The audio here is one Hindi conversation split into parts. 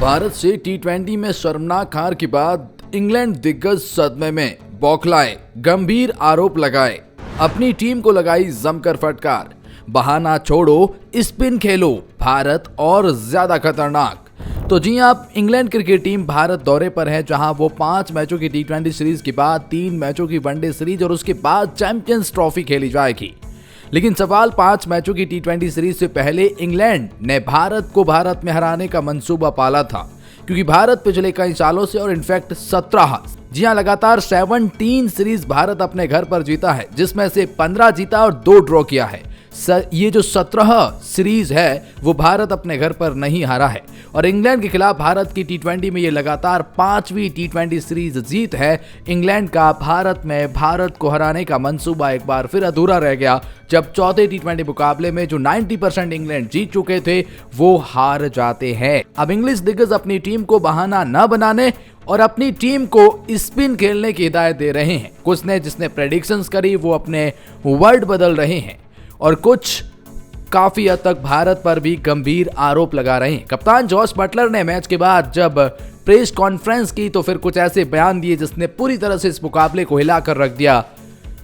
भारत से टी20 में शर्मनाक हार के बाद इंग्लैंड दिग्गज सदमे में बौखलाए, गंभीर आरोप लगाए, अपनी टीम को लगाई जमकर फटकार। बहाना छोड़ो, स्पिन खेलो, भारत और ज्यादा खतरनाक। तो जी आप, इंग्लैंड क्रिकेट टीम भारत दौरे पर है, जहां वो 5 मैचों की टी20 सीरीज के बाद 3 मैचों की वनडे सीरीज और उसके बाद चैंपियंस ट्रॉफी खेली जाएगी। लेकिन सवाल 5 मैचों की टी20 सीरीज से पहले इंग्लैंड ने भारत को भारत में हराने का मंसूबा पाला था, क्योंकि भारत पिछले कई सालों से और इनफैक्ट 17 जी हां लगातार 17 सीरीज भारत अपने घर पर जीता है, जिसमें से 15 जीता और 2 ड्रॉ किया है। ये जो 17 सीरीज है वो भारत अपने घर पर नहीं हारा है और इंग्लैंड के खिलाफ भारत की टी20 में ये लगातार 5वीं टी20 सीरीज जीत है। इंग्लैंड का भारत में भारत को हराने का मंसूबा एक बार फिर अधूरा रह गया, जब चौथे टी20 मुकाबले में जो 90% इंग्लैंड जीत चुके थे वो हार जाते हैं। अब इंग्लिश दिग्गज अपनी टीम को बहाना न बनाने और अपनी टीम को स्पिन खेलने की हिदायत दे रहे हैं। कुछ ने जिसने प्रेडिक्शंस करी वो अपने वर्ड बदल रहे हैं और कुछ काफी हद तक भारत पर भी गंभीर आरोप लगा रहे हैं। कप्तान जॉस बटलर ने मैच के बाद जब प्रेस कॉन्फ्रेंस की तो फिर कुछ ऐसे बयान दिए जिसने पूरी तरह से इस मुकाबले को हिलाकर रख दिया।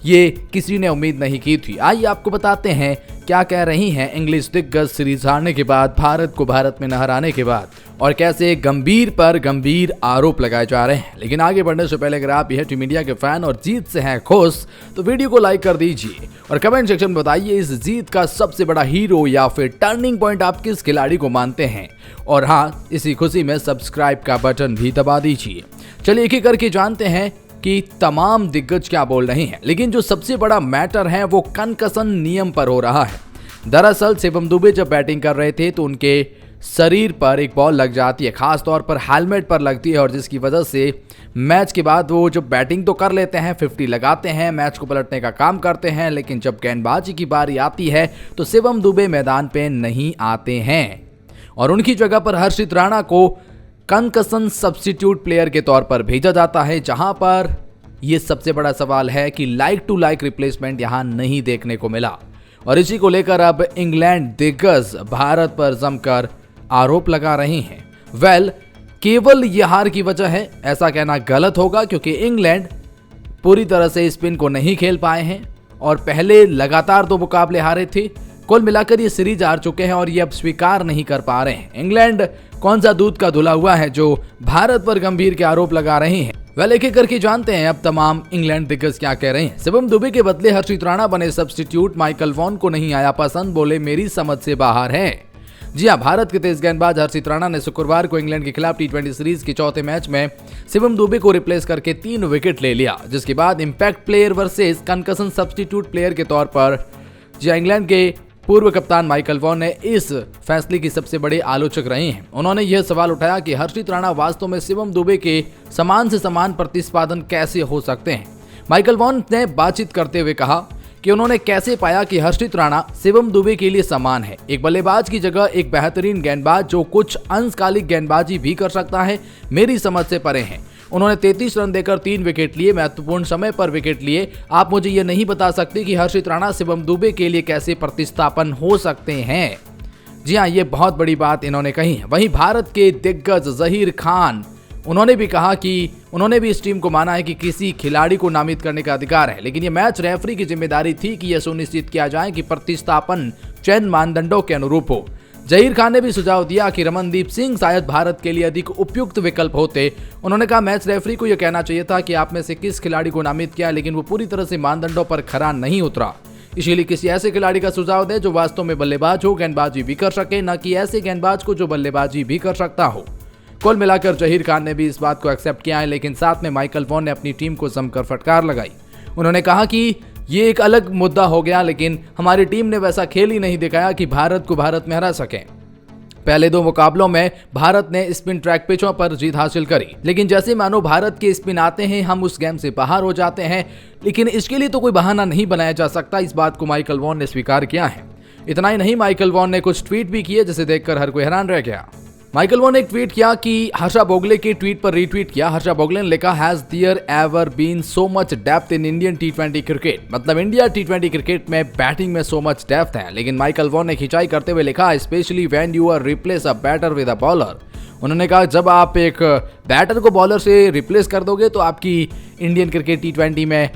ये किसी ने उम्मीद नहीं की थी। आइए आपको बताते हैं क्या कह रही हैं इंग्लिश दिग्गज सीरीज हारने के बाद, भारत को भारत में न हराने के बाद, और कैसे गंभीर पर गंभीर आरोप लगाए जा रहे हैं। लेकिन आगे बढ़ने से पहले अगर आप यह टीम इंडिया के फैन और जीत से हैं खुश तो वीडियो को लाइक कर दीजिए और कमेंट सेक्शन में बताइए इस जीत का सबसे बड़ा हीरो या फिर टर्निंग पॉइंट आप किस खिलाड़ी को मानते हैं। और हाँ, इसी खुशी में सब्सक्राइब का बटन भी दबा दीजिए। चलिए एक एक करके जानते हैं कि तमाम दिग्गज क्या बोल रहे हैं। लेकिन जो सबसे बड़ा मैटर है वो कंकशन नियम पर हो रहा है। दरअसल शिवम दुबे जब बैटिंग कर रहे थे तो उनके शरीर पर एक बॉल लग जाती है, खास तौर पर हेलमेट पर लगती है, और जिसकी वजह से मैच के बाद वो जब बैटिंग तो कर लेते हैं, 50 लगाते हैं, मैच को पलटने का काम करते हैं, लेकिन जब गेंदबाजी की बारी आती है तो शिवम दुबे मैदान पे नहीं आते हैं और उनकी जगह पर हर्षित राणा को कंकशन सब्स्टिट्यूट प्लेयर के तौर पर भेजा जाता है, जहां पर यह सबसे बड़ा सवाल है कि लाइक टू लाइक रिप्लेसमेंट यहां नहीं देखने को मिला। और इसी को लेकर अब इंग्लैंड दिग्गज भारत पर जमकर आरोप लगा रहे हैं। केवल यह हार की वजह है ऐसा कहना गलत होगा, क्योंकि इंग्लैंड पूरी तरह से स्पिन को नहीं खेल पाए हैं और पहले लगातार 2 मुकाबले हारे थे। कुल मिलाकर ये सीरीज हार चुके हैं और ये अब स्वीकार नहीं कर पा रहे हैं। इंग्लैंड कौन सा दूध का धुला हुआ है जो भारत पर गंभीर के आरोप लगा रहे हैं। एक एक करके जानते हैं अब तमाम इंग्लैंड दिग्गज क्या कह रहे हैं। शिवम दुबे के बदले हर्षित राणा बने सब्स्टिट्यूट। माइकल वॉन को नहीं आया पसंद, बोले मेरी समझ से बाहर है। जी हां, भारत के तेज गेंदबाज हर्षित राणा ने शुक्रवार को इंग्लैंड के खिलाफ टी20 सीरीज के चौथे मैच में शिवम दुबे को रिप्लेस करके 3 विकेट ले लिया, जिसके बाद impact player versus concussion substitute player के तौर पर इंग्लैंड के पूर्व कप्तान माइकल वॉन ने इस फैसले की सबसे बड़े आलोचक रहे हैं। उन्होंने यह सवाल उठाया कि हर्षित राणा वास्तव में शिवम दुबे के समान से समान प्रतिस्पर्धन कैसे हो सकते हैं। माइकल वॉन ने बातचीत करते हुए कहा कि उन्होंने कैसे पाया कि हर्षित राणा शिवम दुबे के लिए समान है, एक बल्लेबाज की जगह एक बेहतरीन गेंदबाज जो कुछ अंशकालिक गेंदबाजी भी कर सकता है, मेरी समझ से परे हैं। उन्होंने 33 रन देकर 3 विकेट लिए, महत्वपूर्ण समय पर विकेट लिए। आप मुझे ये नहीं बता सकते कि हर्षित राणा शिवम दुबे के लिए कैसे प्रतिस्थापन हो सकते हैं। जी हाँ, ये बहुत बड़ी बात इन्होंने कही है। वहीं भारत के दिग्गज जहीर खान, उन्होंने भी कहा कि उन्होंने भी इस टीम को माना है कि किसी खिलाड़ी को नामित करने का अधिकार है, लेकिन यह मैच रेफरी की जिम्मेदारी थी कि यह सुनिश्चित किया जाए कि प्रतिस्थापन चयन मानदंडों के अनुरूप हो। जहीर खान ने भी सुझाव दिया कि रमनदीप सिंह शायद भारत के लिए अधिक उपयुक्त विकल्प होते। उन्होंने कहा मैच रेफरी को यह कहना चाहिए था कि आप में से किस खिलाड़ी को नामित किया, लेकिन वो पूरी तरह से मानदंडों पर खरा नहीं उतरा। इसीलिए किसी ऐसे खिलाड़ी का सुझाव दे जो वास्तव में बल्लेबाज हो, गेंदबाजी भी कर सके, न कि ऐसे गेंदबाज को जो बल्लेबाजी भी कर सकता हो। कुल मिलाकर जहीर खान ने भी इस बात को एक्सेप्ट किया है, लेकिन साथ में माइकल वॉन ने अपनी टीम को जमकर फटकार लगाई। उन्होंने कहा कि ये एक अलग मुद्दा हो गया, लेकिन हमारी टीम ने वैसा खेल ही नहीं दिखाया कि भारत को भारत में हरा सके। पहले 2 मुकाबलों में भारत ने स्पिन ट्रैक पिचों पर जीत हासिल करी, लेकिन जैसे मानो भारत के स्पिन आते हैं हम उस गेम से बाहर हो जाते हैं। लेकिन इसके लिए तो कोई बहाना नहीं बनाया जा सकता, इस बात को माइकल वॉन ने स्वीकार किया है। इतना ही नहीं, माइकल वॉन ने कुछ ट्वीट भी किए जिसे देखकर हर कोई हैरान रह गया। माइकल वॉन ने एक ट्वीट किया कि हर्षा भोगले के ट्वीट पर रीट्वीट किया। हर्षा भोगले ने लिखा, has there ever been so much depth in Indian टी20 क्रिकेट। मतलब इंडिया टी20 क्रिकेट में बैटिंग में सो मच डेप्थ है। लेकिन माइकल वॉन ने खिंचाई करते हुए लिखा, specially when you are replace a batter with a bowler. उन्होंने कहा जब आप एक बैटर को बॉलर से रिप्लेस कर दोगे तो आपकी इंडियन क्रिकेट टी20 में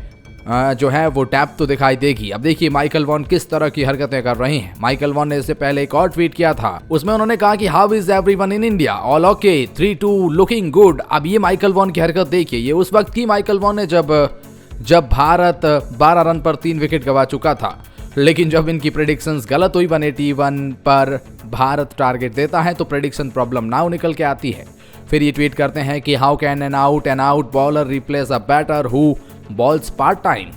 जो है वो टैप तो दिखाई देगी। अब देखिए माइकल वॉन किस तरह की हरकतें कर रहे हैं। माइकल वॉन ने इससे पहले एक और ट्वीट किया था, उसमें उन्होंने कहा कि how is everyone in India, all okay, 3-2 looking good. अब ये माइकल वॉन की हरकत देखिए, ये उस वक्त की माइकल वॉन ने जब भारत 12 रन पर 3 विकेट गंवा चुका था। लेकिन जब इनकी प्रेडिक्शंस गलत हुई, 181 पर भारत टारगेट देता है तो प्रेडिक्शन प्रॉब्लम नाउ निकल के आती है। फिर ये ट्वीट करते हैं कि how can an out bowler replace a batter who bowls part time.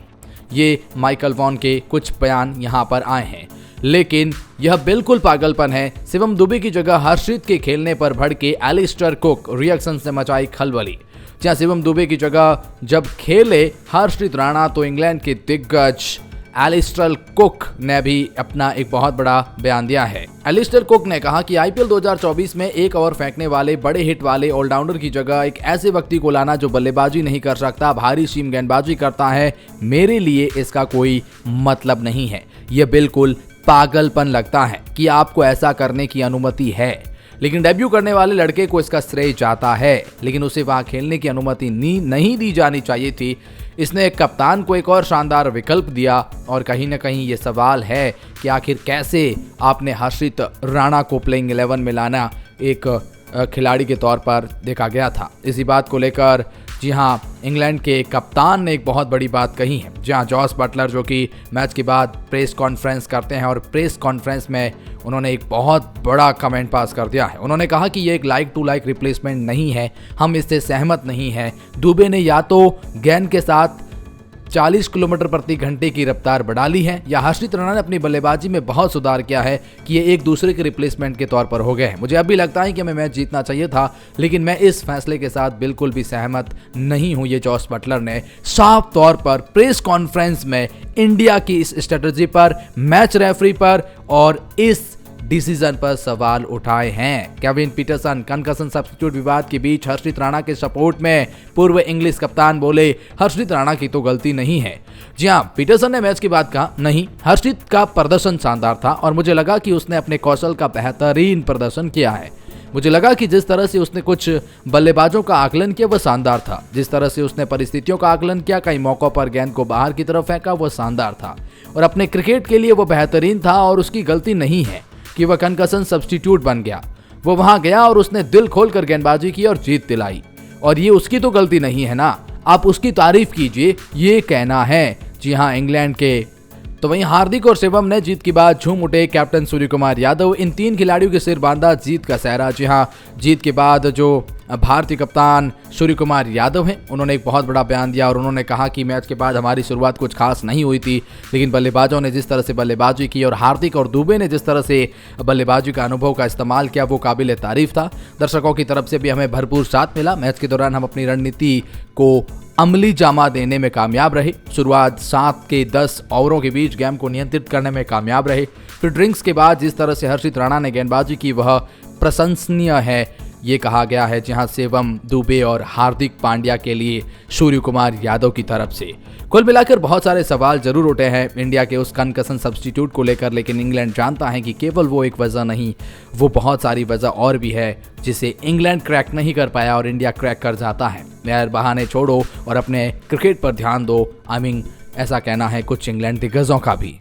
ये माइकल वॉन के कुछ बयान यहाँ पर आए हैं, लेकिन यह बिल्कुल पागलपन है। शिवम दुबे की जगह हर्षित के खेलने पर भड़के एलिस्टर कुक रिएक्शन से मचाई खलबली। जहाँ शिवम दुबे की जगह जब खेले हर्षित राणा तो इंग्लैंड के दिग्गज एलिस्टर कुक ने भी अपना एक बहुत बड़ा बयान दिया है। एलिस्टर कुक ने कहा कि आईपीएल 2024 में एक ओवर फेंकने वाले बड़े हिट वाले ऑलराउंडर की जगह एक ऐसे व्यक्ति को लाना जो बल्लेबाजी नहीं कर सकता, भारी सीम गेंदबाजी करता है, मेरे लिए इसका कोई मतलब नहीं है। यह बिल्कुल पागलपन लगता है कि आपको ऐसा करने की अनुमति है। लेकिन डेब्यू करने वाले लड़के को इसका श्रेय जाता है, लेकिन उसे वहां खेलने की अनुमति नहीं दी जानी चाहिए थी। इसने एक कप्तान को एक और शानदार विकल्प दिया और कहीं ना कहीं ये सवाल है कि आखिर कैसे आपने हर्षित राणा को प्लेइंग 11 में लाना एक खिलाड़ी के तौर पर देखा गया था। इसी बात को लेकर जी हाँ, इंग्लैंड के कप्तान ने एक बहुत बड़ी बात कही है। जहाँ जॉस बटलर जो कि मैच के बाद प्रेस कॉन्फ्रेंस करते हैं और प्रेस कॉन्फ्रेंस में उन्होंने एक बहुत बड़ा कमेंट पास कर दिया है। उन्होंने कहा कि ये एक लाइक टू लाइक रिप्लेसमेंट नहीं है, हम इससे सहमत नहीं हैं। दुबे ने या तो गेंद के साथ 40 किलोमीटर प्रति घंटे की रफ्तार बढ़ा ली है या हर्षित राणा ने अपनी बल्लेबाजी में बहुत सुधार किया है कि ये एक दूसरे के रिप्लेसमेंट के तौर पर हो गए हैं। मुझे अब भी लगता है कि हमें मैच जीतना चाहिए था, लेकिन मैं इस फैसले के साथ बिल्कुल भी सहमत नहीं हूं। ये जॉस बटलर ने साफ तौर पर प्रेस कॉन्फ्रेंस में इंडिया की इस स्ट्रेटजी पर, मैच रेफरी पर और इस डिसीजन पर सवाल उठाए हैं। केविन पीटरसन कंकशन सब्स्टिट्यूट विवाद के बीच हर्षित राणा के सपोर्ट में पूर्व इंग्लिश कप्तान बोले, हर्षित राणा की तो गलती नहीं है। जी हां, पीटरसन ने मैच के बाद कहा, नहीं, हर्षित का प्रदर्शन शानदार था और मुझे लगा कि उसने अपने कौशल का बेहतरीन प्रदर्शन किया है। मुझे लगा कि जिस तरह से उसने कुछ बल्लेबाजों का आकलन किया वह शानदार था। जिस तरह से उसने परिस्थितियों का आकलन किया, कई मौकों पर गेंद को बाहर की तरफ फेंका, वह शानदार था और अपने क्रिकेट के लिए वह बेहतरीन था और उसकी गलती नहीं है कि वह कंकशन सब्स्टिट्यूट बन गया। वो वहां गया और उसने दिल खोलकर गेंदबाजी की और जीत दिलाई और ये उसकी तो गलती नहीं है ना, आप उसकी तारीफ कीजिए, ये कहना है। जी हां, इंग्लैंड के तो वहीं हार्दिक और शिवम ने जीत के बाद झूम उठे। कैप्टन सूर्य कुमार यादव, इन 3 खिलाड़ियों के सिर बांधा जीत का सहरा। जी हां, जीत के बाद जो भारतीय कप्तान सूर्य कुमार यादव हैं, उन्होंने एक बहुत बड़ा बयान दिया और उन्होंने कहा कि मैच के बाद हमारी शुरुआत कुछ खास नहीं हुई थी, लेकिन बल्लेबाजों ने जिस तरह से बल्लेबाजी की और हार्दिक और दुबे ने जिस तरह से बल्लेबाजी का अनुभव का इस्तेमाल किया वो काबिल तारीफ था। दर्शकों की तरफ से भी हमें भरपूर साथ मिला। मैच के दौरान हम अपनी रणनीति को अमली जामा देने में कामयाब रहे। शुरुआत 7 के 10 ओवरों के बीच गेम को नियंत्रित करने में कामयाब रहे। फिर ड्रिंक्स के बाद जिस तरह से हर्षित राणा ने गेंदबाजी की वह प्रशंसनीय है, ये कहा गया है। जहां शिवम दुबे और हार्दिक पांड्या के लिए सूर्य कुमार यादव की तरफ से। कुल मिलाकर बहुत सारे सवाल जरूर उठे हैं इंडिया के उस कंकशन सब्स्टिट्यूट को लेकर, लेकिन इंग्लैंड जानता है कि केवल वो एक वजह नहीं, वो बहुत सारी वजह और भी है जिसे इंग्लैंड क्रैक नहीं कर पाया और इंडिया क्रैक कर जाता है। यार बहाने छोड़ो और अपने क्रिकेट पर ध्यान दो। ऐसा कहना है कुछ इंग्लैंड दिग्गजों का भी।